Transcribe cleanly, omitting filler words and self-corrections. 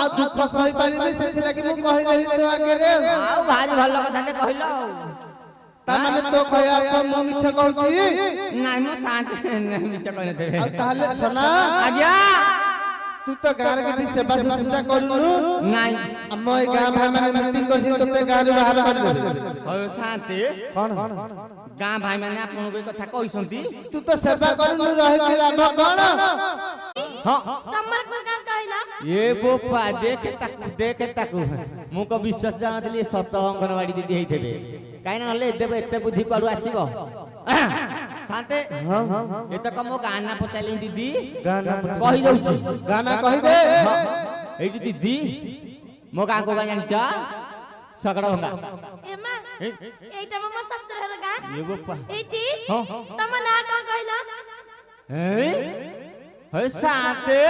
आ दुख सही पारिबे सेति लागि मु कहि देली तो आगे रे आ भारी भल कथा ने कहिलो ता माने तो कहया तो मु मिछ कहउची नाइ मु शांत मिछ कहने देबे आ ताले सुना आज्ञा तू तो गार के सेवा शुश्रूषा करूनु नाइ हम ए गां भाई माने मीटिंग करसी तोते गां रे बाहर कर दे होय शांति कोन गां भाई माने आपन को कथा कहिसंती तू तो सेवा करूनु रहि के लाभ कोन हां तमर को का कहला ये बोपा देख ताकू मु को विश्वास जानतली सत अंगनवाड़ी दीदी हेइथेबे काई ना हले देबे एते बुद्धि करू आसीबो शांते हां ए त कमो गाना पचाली दीदी गाना कहि दउछु गाना कहि दे एटी दीदी मो गां को जानि छ सगड़ा भंगा एमा एटा मम ससुर हर गा ये बोपा एटी हां तम ना का कहला हे हे शांते